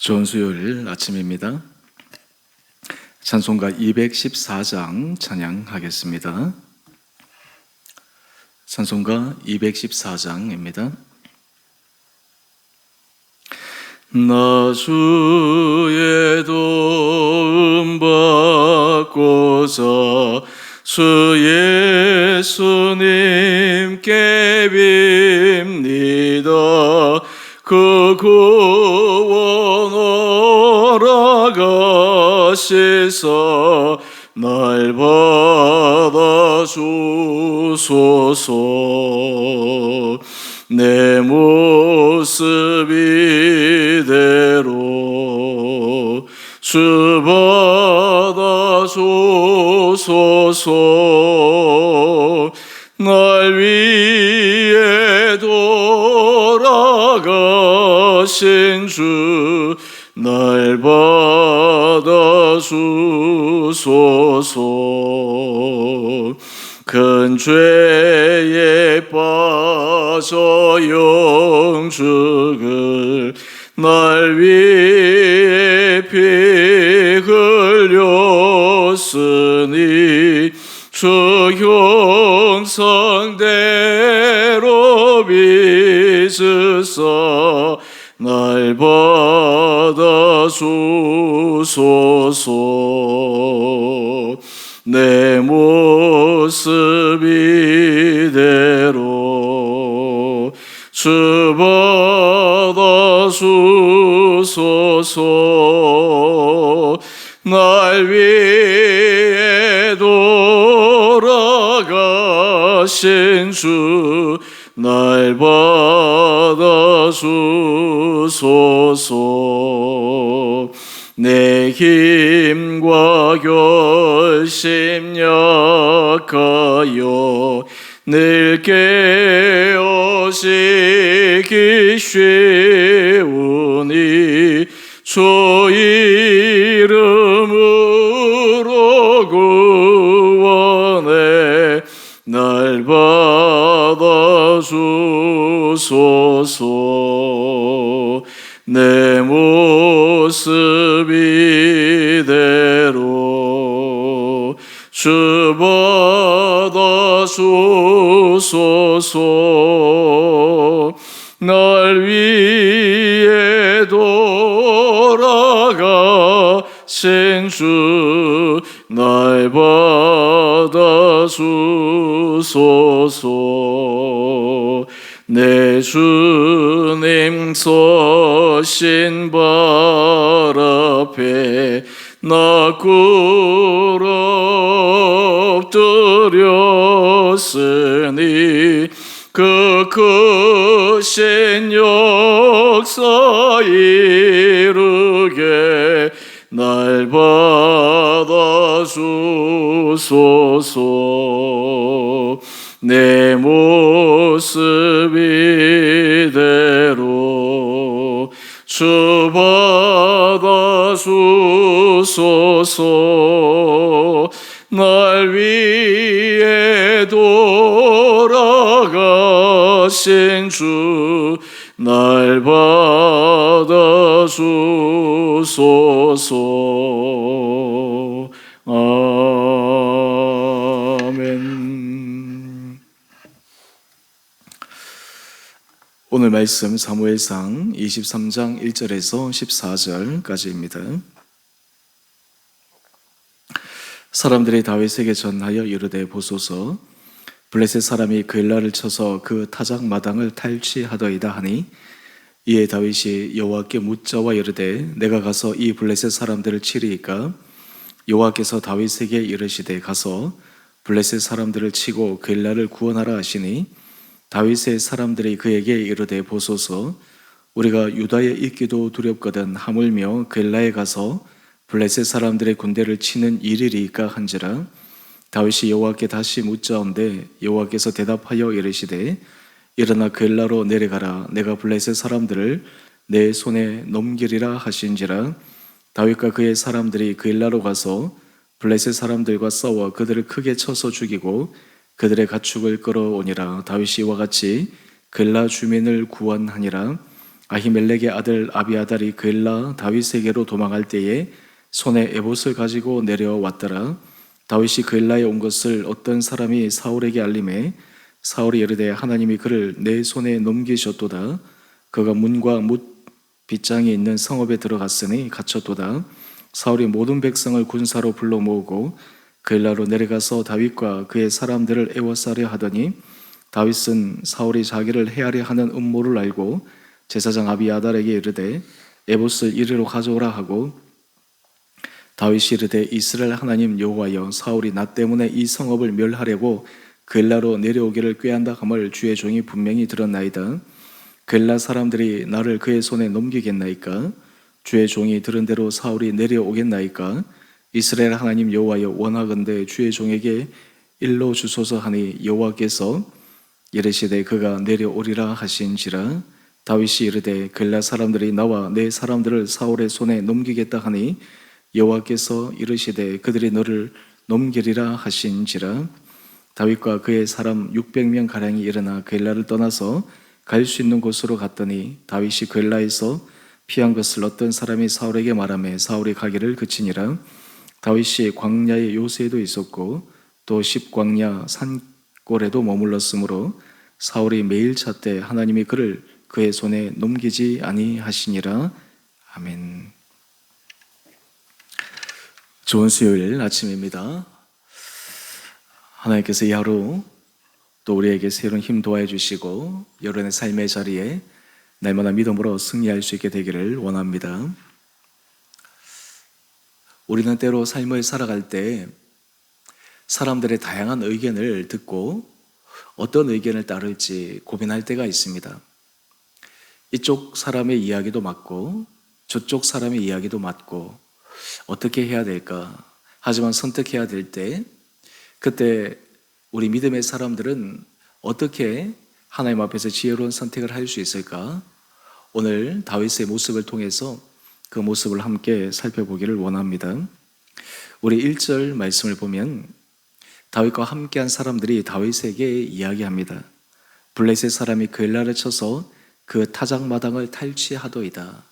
좋은 수요일 아침입니다. 찬송가 214장 찬양하겠습니다. 찬송가 214장입니다. 나 주의 도움 받고자 주 예수님께 빕니다. 그 구원 허락하시사 날 받아주소서. 내 모습 이대로 주 받아주소서. 날 위해 돌아가신 주 날 받아주소서. 큰 죄에 빠져 영죽을 날 위해 피 흘렸으니 주 형상대로 빚으사 날 받아주소서. 내 모습 이대로 주 받아주소서. 날 위해 돌아가신 주 날 받아주소서. 내 힘과 결심 약하여 늘 깨어지기 쉬우니 주 이름으로 구원해 날 받아주소서. 내 모습 이대로 주 받아주소서. 날 위해 돌아가신 주 날 받아주소서. 내 주님 서신 발 앞에 나 꿇어 엎드렸으니 그 크신 역사 이루게 날 받아주소서. 내 모습 이대로 주 받아주소서. 날 위해 돌아가신 주 날 받아주소서. 아멘. 오늘 말씀 사무엘상 23장 1절에서 14절까지입니다. 사람들이 다윗에게 전하여 이르되 보소서, 블레셋 사람이 그일라를 쳐서 그 타작 마당을 탈취하더이다 하니, 이에 다윗이 여호와께 묻자와 이르되 내가 가서 이 블레셋 사람들을 치리이까? 여호와께서 다윗에게 이르시되 가서 블레셋 사람들을 치고 그일라를 구원하라 하시니, 다윗의 사람들이 그에게 이르되 보소서, 우리가 유다에 있기도 두렵거든 하물며 그일라에 가서 블레셋 사람들의 군대를 치는 일이리이까 한지라. 다윗이 여호와께 다시 묻자온데 여호와께서 대답하여 이르시되 일어나 그일라로 내려가라. 내가 블레셋 사람들을 내 손에 넘기리라 하신지라. 다윗과 그의 사람들이 그일라로 가서 블레셋 사람들과 싸워 그들을 크게 쳐서 죽이고 그들의 가축을 끌어오니라. 다윗이 이와 같이 그일라 주민을 구원하니라. 아히멜렉의 아들 아비아달이 그엘라 다윗에게로 도망할 때에 손에 에봇을 가지고 내려왔더라. 다윗이 그엘라에 온 것을 어떤 사람이 사울에게 알림해 사울이 이르되 하나님이 그를 내 손에 넘기셨도다. 그가 문과 뭇 빗장이 있는 성읍에 들어갔으니 갇혔도다. 사울이 모든 백성을 군사로 불러 모으고 그엘라로 내려가서 다윗과 그의 사람들을 애워싸려 하더니 다윗은 사울이 자기를 해하려 하는 음모를 알고 제사장 아비아달에게 이르되 에봇을 이리로 가져오라 하고 다윗이 이르되 이스라엘 하나님 여호와여 사울이 나 때문에 이 성읍을 멸하려고 그엘라로 내려오기를 꾀한다 함을 주의 종이 분명히 들었나이다. 그엘라 사람들이 나를 그의 손에 넘기겠나이까? 주의 종이 들은 대로 사울이 내려오겠나이까? 이스라엘 하나님 여호와여 원하건대 주의 종에게 일러 주소서 하니 여호와께서 이르시되 그가 내려오리라 하신지라. 다윗이 이르되 그엘라 사람들이 나와 내 사람들을 사울의 손에 넘기겠다 하니 여호와께서 이르시되 그들이 너를 넘기리라 하신지라. 다윗과 그의 사람 600명 가량이 일어나 그엘라를 떠나서 갈 수 있는 곳으로 갔더니 다윗이 그엘라에서 피한 것을 어떤 사람이 사울에게 말하며 사울이 가기를 그치니라. 다윗이 광야의 요새에도 있었고 또 십광야 산골에도 머물렀으므로 사울이 매일 찾되 하나님이 그를 그의 손에 넘기지 아니하시니라. 아멘. 좋은 수요일 아침입니다. 하나님께서 이 하루 또 우리에게 새로운 힘 도와해 주시고 여러분의 삶의 자리에 날마다 믿음으로 승리할 수 있게 되기를 원합니다. 우리는 때로 삶을 살아갈 때 사람들의 다양한 의견을 듣고 어떤 의견을 따를지 고민할 때가 있습니다. 이쪽 사람의 이야기도 맞고 저쪽 사람의 이야기도 맞고 어떻게 해야 될까? 하지만 선택해야 될 때 그때 우리 믿음의 사람들은 어떻게 하나님 앞에서 지혜로운 선택을 할 수 있을까? 오늘 다윗의 모습을 통해서 그 모습을 함께 살펴보기를 원합니다. 우리 1절 말씀을 보면 다윗과 함께한 사람들이 다윗에게 이야기합니다. 블레셋 사람이 그엘라를 쳐서 그 타작마당을 탈취하도이다.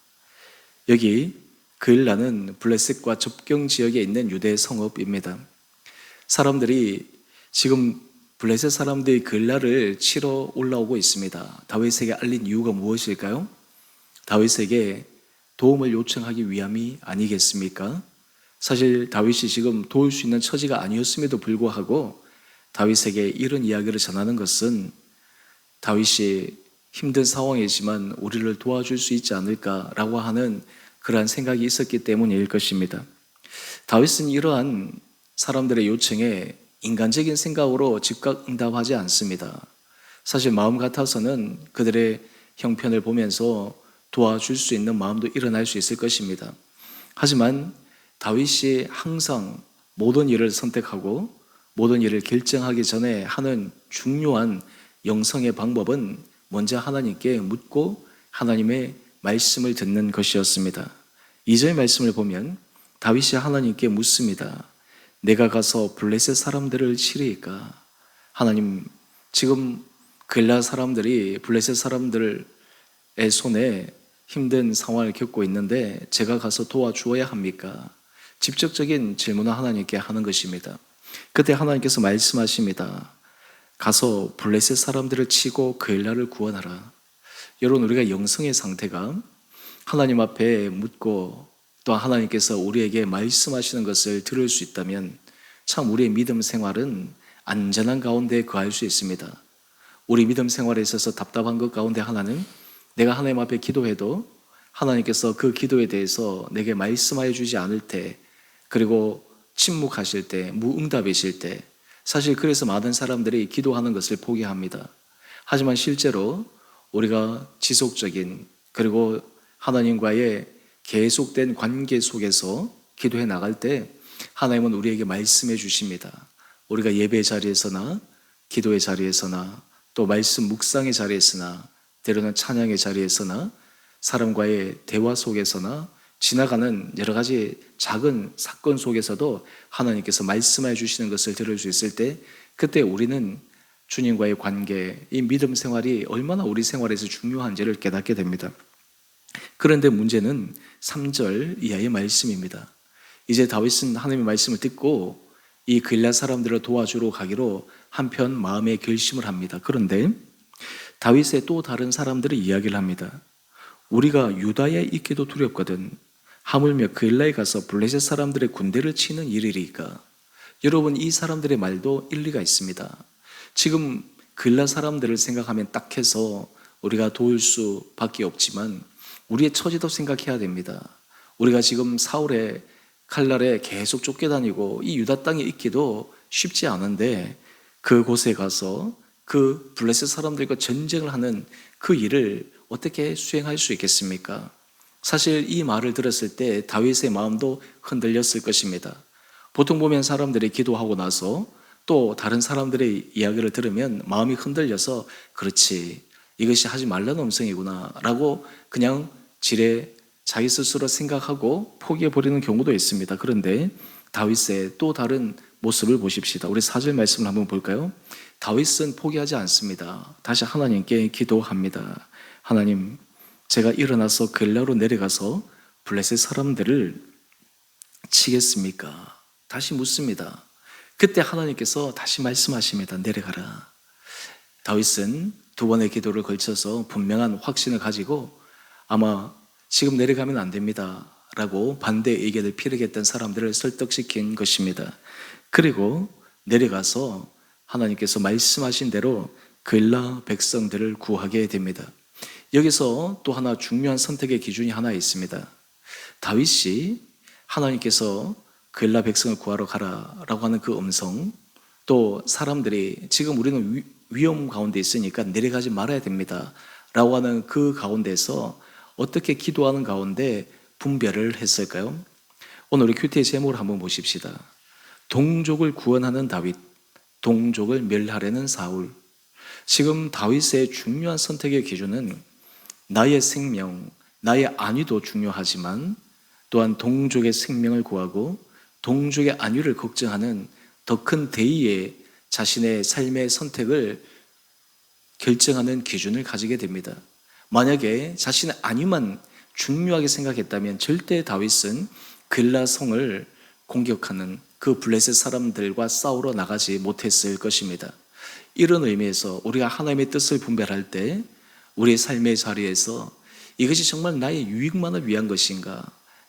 여기 그엘라는 블레셋과 접경 지역에 있는 유대 성읍입니다. 사람들이 지금 블레셋 사람들이 그엘라를 치러 올라오고 있습니다. 다윗에게 알린 이유가 무엇일까요? 다윗에게 도움을 요청하기 위함이 아니겠습니까? 사실 다윗이 지금 도울 수 있는 처지가 아니었음에도 불구하고 다윗에게 이런 이야기를 전하는 것은 다윗이 힘든 상황이지만 우리를 도와줄 수 있지 않을까라고 하는 그러한 생각이 있었기 때문일 것입니다. 다윗은 이러한 사람들의 요청에 인간적인 생각으로 즉각 응답하지 않습니다. 사실 마음 같아서는 그들의 형편을 보면서 도와줄 수 있는 마음도 일어날 수 있을 것입니다. 하지만 다윗이 항상 모든 일을 선택하고 모든 일을 결정하기 전에 하는 중요한 영성의 방법은 먼저 하나님께 묻고 하나님의 말씀을 듣는 것이었습니다. 2절 말씀을 보면 다윗이 하나님께 묻습니다. 내가 가서 블레셋 사람들을 치리이까? 하나님, 지금 그엘라 사람들이 블레셋 사람들의 손에 힘든 상황을 겪고 있는데 제가 가서 도와주어야 합니까? 직접적인 질문을 하나님께 하는 것입니다. 그때 하나님께서 말씀하십니다. 가서 블레셋 사람들을 치고 그엘라를 구원하라. 여러분, 우리가 영성의 상태가 하나님 앞에 묻고 또 하나님께서 우리에게 말씀하시는 것을 들을 수 있다면 참 우리의 믿음 생활은 안전한 가운데 거할 수 있습니다. 우리 믿음 생활에 있어서 답답한 것 가운데 하나는 내가 하나님 앞에 기도해도 하나님께서 그 기도에 대해서 내게 말씀하여 주지 않을 때, 그리고 침묵하실 때, 무응답이실 때, 사실 그래서 많은 사람들이 기도하는 것을 포기합니다. 하지만 실제로 우리가 지속적인 그리고 하나님과의 계속된 관계 속에서 기도해 나갈 때 하나님은 우리에게 말씀해 주십니다. 우리가 예배 자리에서나 기도의 자리에서나 또 말씀 묵상의 자리에서나 때로는 찬양의 자리에서나 사람과의 대화 속에서나 지나가는 여러 가지 작은 사건 속에서도 하나님께서 말씀해 주시는 것을 들을 수 있을 때 그때 우리는 주님과의 관계, 이 믿음 생활이 얼마나 우리 생활에서 중요한지를 깨닫게 됩니다. 그런데 문제는 3절 이하의 말씀입니다. 이제 다윗은 하나님의 말씀을 듣고 이 그일라 사람들을 도와주러 가기로 한편 마음의 결심을 합니다. 그런데 다윗의 또 다른 사람들이 이야기를 합니다. 우리가 유다에 있기도 두렵거든. 하물며 그일라에 가서 블레셋 사람들의 군대를 치는 일이리까. 여러분, 이 사람들의 말도 일리가 있습니다. 지금 그일라 사람들을 생각하면 딱 해서 우리가 도울 수밖에 없지만 우리의 처지도 생각해야 됩니다. 우리가 지금 사울의 칼날에 계속 쫓겨다니고 이 유다 땅에 있기도 쉽지 않은데 그곳에 가서 그 블레셋 사람들과 전쟁을 하는 그 일을 어떻게 수행할 수 있겠습니까? 사실 이 말을 들었을 때 다윗의 마음도 흔들렸을 것입니다. 보통 보면 사람들이 기도하고 나서 또 다른 사람들의 이야기를 들으면 마음이 흔들려서 그렇지, 이것이 하지 말라는 음성이구나 라고 그냥 지레 자기 스스로 생각하고 포기해버리는 경우도 있습니다. 그런데 다윗의 또 다른 모습을 보십시다. 우리 4절 말씀을 한번 볼까요? 다윗은 포기하지 않습니다. 다시 하나님께 기도합니다. 하나님, 제가 일어나서 그일라로 내려가서 블레셋 사람들을 치겠습니까? 다시 묻습니다. 그때 하나님께서 다시 말씀하십니다. 내려가라. 다윗은 두 번의 기도를 걸쳐서 분명한 확신을 가지고 아마 지금 내려가면 안 됩니다 라고 반대 의견을 피력했던 사람들을 설득시킨 것입니다. 그리고 내려가서 하나님께서 말씀하신 대로 그일라 백성들을 구하게 됩니다. 여기서 또 하나 중요한 선택의 기준이 하나 있습니다. 다윗이 하나님께서 그일라 백성을 구하러 가라라고 하는 그 음성, 또 사람들이 지금 우리는 위험 가운데 있으니까 내려가지 말아야 됩니다 라고 하는 그 가운데서 어떻게 기도하는 가운데 분별을 했을까요? 오늘 우리 큐티의 제목을 한번 보십시다. 동족을 구원하는 다윗, 동족을 멸하려는 사울. 지금 다윗의 중요한 선택의 기준은 나의 생명, 나의 안위도 중요하지만 또한 동족의 생명을 구하고 동족의 안위를 걱정하는 더 큰 대의의 자신의 삶의 선택을 결정하는 기준을 가지게 됩니다. 만약에 자신의 안위만 중요하게 생각했다면 절대 다윗은 그일라 성을 공격하는 그 블레셋 사람들과 싸우러 나가지 못했을 것입니다. 이런 의미에서 우리가 하나님의 뜻을 분별할 때 우리의 삶의 자리에서 이것이 정말 나의 유익만을 위한 것인가,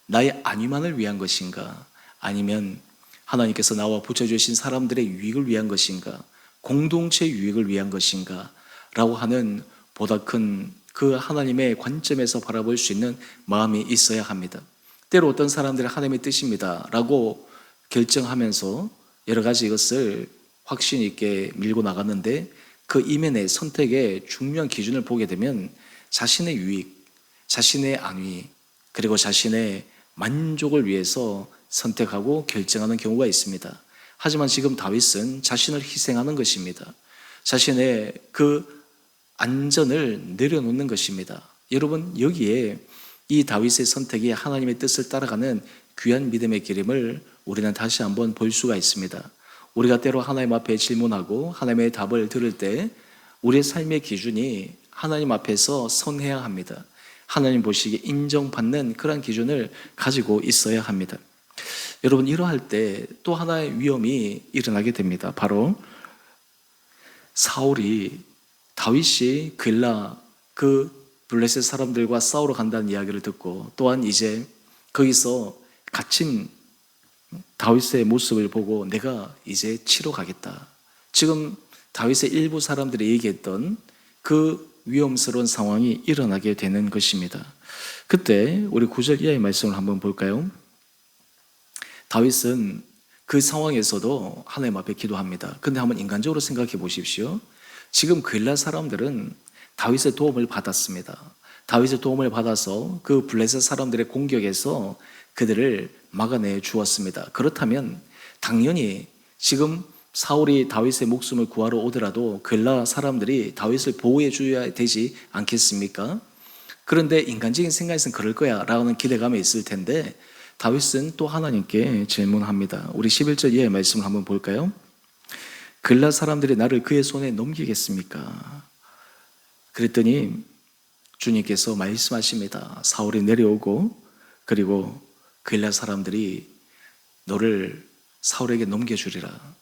나의 안위만을 위한 것인가, 아니면 하나님께서 나와 붙여주신 사람들의 유익을 위한 것인가, 공동체의 유익을 위한 것인가 라고 하는 보다 큰 그 하나님의 관점에서 바라볼 수 있는 마음이 있어야 합니다. 때로 어떤 사람들이 하나님의 뜻입니다 라고 결정하면서 여러 가지 이것을 확신 있게 밀고 나갔는데 그 이면의 선택의 중요한 기준을 보게 되면 자신의 유익, 자신의 안위, 그리고 자신의 만족을 위해서 선택하고 결정하는 경우가 있습니다. 하지만 지금 다윗은 자신을 희생하는 것입니다. 자신의 그 안전을 내려놓는 것입니다. 여러분, 여기에 이 다윗의 선택이 하나님의 뜻을 따라가는 귀한 믿음의 기름을 우리는 다시 한번 볼 수가 있습니다. 우리가 때로 하나님 앞에 질문하고 하나님의 답을 들을 때 우리의 삶의 기준이 하나님 앞에서 선해야 합니다. 하나님 보시기에 인정받는 그런 기준을 가지고 있어야 합니다. 여러분, 이러할 때 또 하나의 위험이 일어나게 됩니다. 바로 사울이 다윗이 그일라 그 블레셋 사람들과 싸우러 간다는 이야기를 듣고 또한 이제 거기서 갇힌 다윗의 모습을 보고 내가 이제 치러 가겠다. 지금 다윗의 일부 사람들이 얘기했던 그 위험스러운 상황이 일어나게 되는 것입니다. 그때 우리 9절 이하의 말씀을 한번 볼까요? 다윗은 그 상황에서도 하나님 앞에 기도합니다. 근데 한번 인간적으로 생각해 보십시오. 지금 그일라 사람들은 다윗의 도움을 받았습니다. 다윗의 도움을 받아서 그 블레셋 사람들의 공격에서 그들을 막아내 주었습니다. 그렇다면 당연히 지금 사울이 다윗의 목숨을 구하러 오더라도 그일라 사람들이 다윗을 보호해 줘야 되지 않겠습니까? 그런데 인간적인 생각에서는 그럴 거야 라는 기대감이 있을 텐데 다윗은 또 하나님께 질문합니다. 우리 11절 이하의 말씀을 한번 볼까요? 그일라 사람들이 나를 그의 손에 넘기겠습니까? 그랬더니 주님께서 말씀하십니다. 사울이 내려오고 그리고 그일라 사람들이 너를 사울에게 넘겨주리라.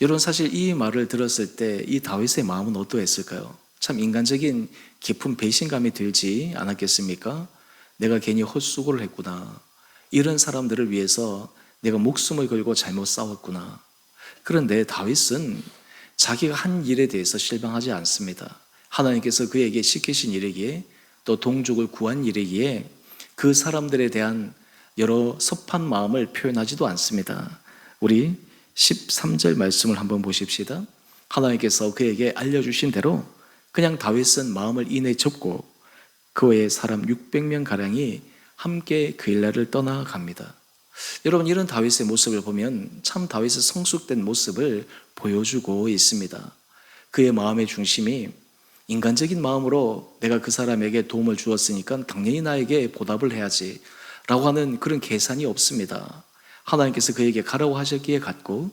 여러분, 사실 이 말을 들었을 때 이 다윗의 마음은 어떠했을까요? 참 인간적인 깊은 배신감이 들지 않았겠습니까? 내가 괜히 헛수고를 했구나. 이런 사람들을 위해서 내가 목숨을 걸고 잘못 싸웠구나. 그런데 다윗은 자기가 한 일에 대해서 실망하지 않습니다. 하나님께서 그에게 시키신 일이기에 또 동족을 구한 일이기에 그 사람들에 대한 여러 섭한 마음을 표현하지도 않습니다. 우리 13절 말씀을 한번 보십시다. 하나님께서 그에게 알려주신 대로 그냥 다윗은 마음을 이내 접고 그의 사람 600명가량이 함께 그일라를 떠나갑니다. 여러분, 이런 다윗의 모습을 보면 참 다윗의 성숙된 모습을 보여주고 있습니다. 그의 마음의 중심이 인간적인 마음으로 내가 그 사람에게 도움을 주었으니까 당연히 나에게 보답을 해야지 라고 하는 그런 계산이 없습니다. 하나님께서 그에게 가라고 하셨기에 갔고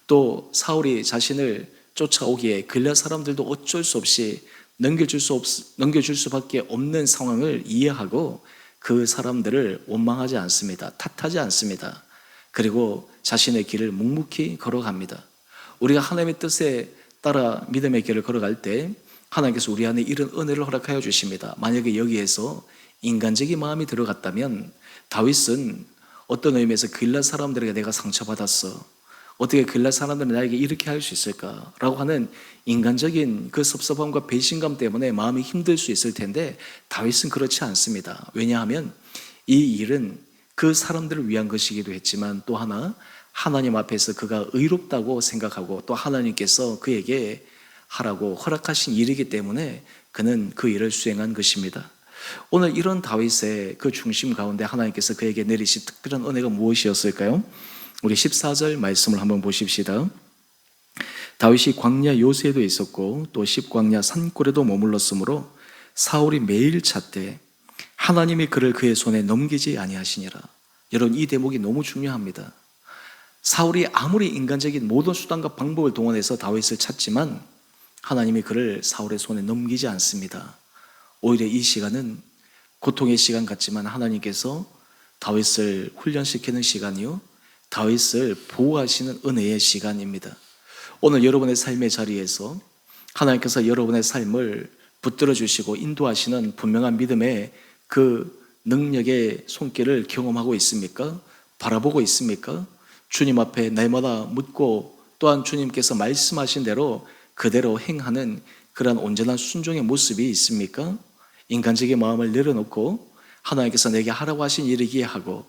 또 사울이 자신을 쫓아오기에 그일라 사람들도 어쩔 수 없이 넘겨줄 수밖에 없는 상황을 이해하고 그 사람들을 원망하지 않습니다. 탓하지 않습니다. 그리고 자신의 길을 묵묵히 걸어갑니다. 우리가 하나님의 뜻에 따라 믿음의 길을 걸어갈 때 하나님께서 우리 안에 이런 은혜를 허락하여 주십니다. 만약에 여기에서 인간적인 마음이 들어갔다면 다윗은 어떤 의미에서 그일라 사람들에게 내가 상처받았어, 어떻게 그일라 사람들은 나에게 이렇게 할 수 있을까? 라고 하는 인간적인 그 섭섭함과 배신감 때문에 마음이 힘들 수 있을 텐데 다윗은 그렇지 않습니다. 왜냐하면 이 일은 그 사람들을 위한 것이기도 했지만 또 하나 하나님 앞에서 그가 의롭다고 생각하고 또 하나님께서 그에게 하라고 허락하신 일이기 때문에 그는 그 일을 수행한 것입니다. 오늘 이런 다윗의 그 중심 가운데 하나님께서 그에게 내리신 특별한 은혜가 무엇이었을까요? 우리 14절 말씀을 한번 보십시다. 다윗이 광야 요새에도 있었고 또 십광야 산골에도 머물렀으므로 사울이 매일 찾되 하나님이 그를 그의 손에 넘기지 아니하시니라. 여러분, 이 대목이 너무 중요합니다. 사울이 아무리 인간적인 모든 수단과 방법을 동원해서 다윗을 찾지만 하나님이 그를 사울의 손에 넘기지 않습니다. 오히려 이 시간은 고통의 시간 같지만 하나님께서 다윗을 훈련시키는 시간이요, 다윗을 보호하시는 은혜의 시간입니다. 오늘 여러분의 삶의 자리에서 하나님께서 여러분의 삶을 붙들어 주시고 인도하시는 분명한 믿음의 그 능력의 손길을 경험하고 있습니까? 바라보고 있습니까? 주님 앞에 날마다 묻고 또한 주님께서 말씀하신 대로 그대로 행하는 그러한 온전한 순종의 모습이 있습니까? 인간적인 마음을 내려놓고 하나님께서 내게 하라고 하신 일이기에 하고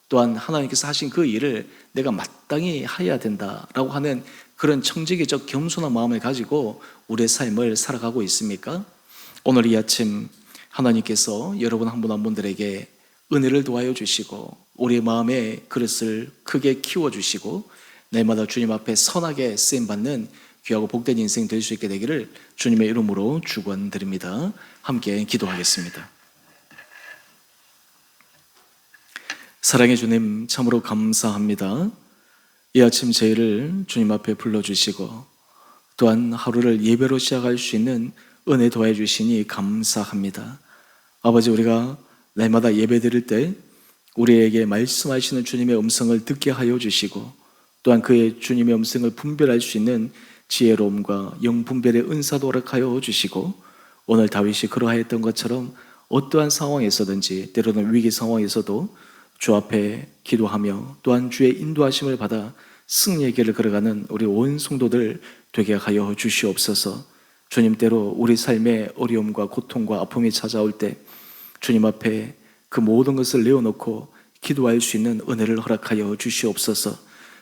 또한 하나님께서 하신 그 일을 내가 마땅히 해야 된다라고 하는 그런 청지기적 겸손한 마음을 가지고 우리의 삶을 살아가고 있습니까? 오늘 이 아침 하나님께서 여러분 한 분 한 분들에게 은혜를 도와여 주시고 우리의 마음의 그릇을 크게 키워주시고 날마다 주님 앞에 선하게 쓰임받는 귀하고 복된 인생 될 수 있게 되기를 주님의 이름으로 축원드립니다. 함께 기도하겠습니다. 사랑의 주님, 참으로 감사합니다. 이 아침 저희를 주님 앞에 불러주시고 또한 하루를 예배로 시작할 수 있는 은혜 도와해 주시니 감사합니다. 아버지, 우리가 날마다 예배 드릴 때 우리에게 말씀하시는 주님의 음성을 듣게 하여 주시고 또한 그의 주님의 음성을 분별할 수 있는 지혜로움과 영분별의 은사도 허락하여 주시고 오늘 다윗이 그러하였던 것처럼 어떠한 상황에서든지 때로는 위기 상황에서도 주 앞에 기도하며 또한 주의 인도하심을 받아 승리의 길을 걸어가는 우리 온 성도들 되게 하여 주시옵소서. 주님대로 우리 삶의 어려움과 고통과 아픔이 찾아올 때 주님 앞에 그 모든 것을 내어놓고 기도할 수 있는 은혜를 허락하여 주시옵소서.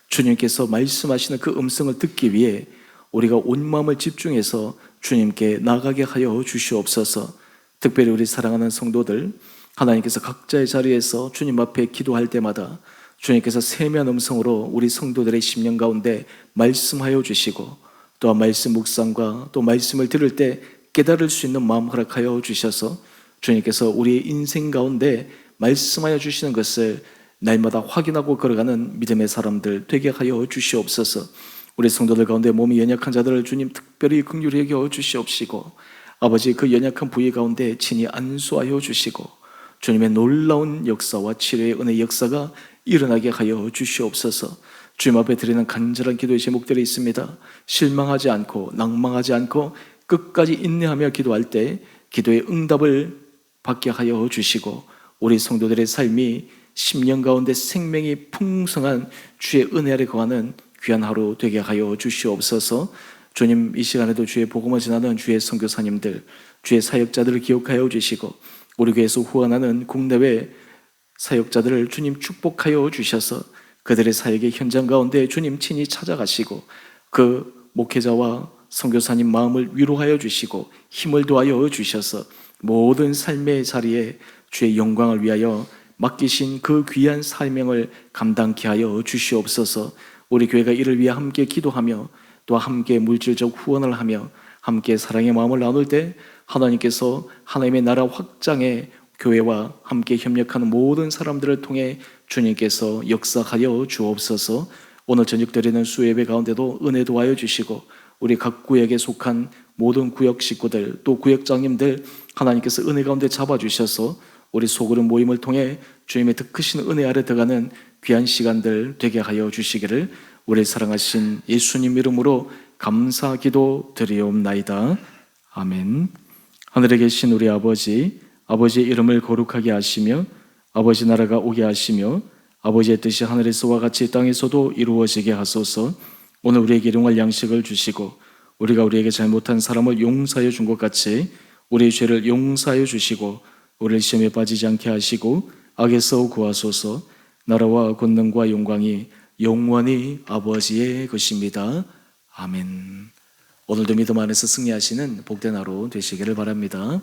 주님께서 말씀하시는 그 음성을 듣기 위해 우리가 온 마음을 집중해서 주님께 나가게 하여 주시옵소서. 특별히 우리 사랑하는 성도들, 하나님께서 각자의 자리에서 주님 앞에 기도할 때마다 주님께서 세미한 음성으로 우리 성도들의 심령 가운데 말씀하여 주시고 또한 말씀 묵상과 또 말씀을 들을 때 깨달을 수 있는 마음 허락하여 주셔서 주님께서 우리의 인생 가운데 말씀하여 주시는 것을 날마다 확인하고 걸어가는 믿음의 사람들 되게 하여 주시옵소서. 우리 성도들 가운데 몸이 연약한 자들을 주님 특별히 긍휼히 여겨 주시옵시고 아버지, 그 연약한 부위 가운데 친히 안수하여 주시고 주님의 놀라운 역사와 치료의 은혜의 역사가 일어나게 하여 주시옵소서. 주님 앞에 드리는 간절한 기도의 제목들이 있습니다. 실망하지 않고 낭망하지 않고 끝까지 인내하며 기도할 때 기도의 응답을 받게 하여 주시고, 우리 성도들의 삶이 10년 가운데 생명이 풍성한 주의 은혜 아래 거하는 귀한 하루 되게 하여 주시옵소서. 주님, 이 시간에도 주의 복음을 전하는 주의 선교사님들, 주의 사역자들을 기억하여 주시고, 우리 교회에서 후원하는 국내외 사역자들을 주님 축복하여 주셔서 그들의 사역의 현장 가운데 주님 친히 찾아가시고 그 목회자와 선교사님 마음을 위로하여 주시고 힘을 도하여 주셔서 모든 삶의 자리에 주의 영광을 위하여 맡기신 그 귀한 사명을 감당케 하여 주시옵소서. 우리 교회가 이를 위해 함께 기도하며 또 함께 물질적 후원을 하며 함께 사랑의 마음을 나눌 때 하나님께서 하나님의 나라 확장에 교회와 함께 협력하는 모든 사람들을 통해 주님께서 역사하여 주옵소서. 오늘 저녁 드리는 수예배 가운데도 은혜 도하여 주시고 우리 각 구역에 속한 모든 구역 식구들 또 구역장님들 하나님께서 은혜 가운데 잡아주셔서 우리 소그룹 모임을 통해 주님의 더 크신 은혜 아래 들어가는 귀한 시간들 되게 하여 주시기를 우리 사랑하신 예수님 이름으로 감사 기도 드리옵나이다. 아멘. 하늘에 계신 우리 아버지, 아버지의 이름을 거룩하게 하시며 아버지 나라가 오게 하시며 아버지의 뜻이 하늘에서와 같이 땅에서도 이루어지게 하소서. 오늘 우리에게 일용할 양식을 주시고 우리가 우리에게 잘못한 사람을 용서하여 준 것 같이 우리의 죄를 용서하여 주시고 우리를 시험에 빠지지 않게 하시고 악에서 구하소서. 나라와 권능과 영광이 영원히 아버지의 것입니다. 아멘. 오늘도 믿음 안에서 승리하시는 복된 하루 되시기를 바랍니다.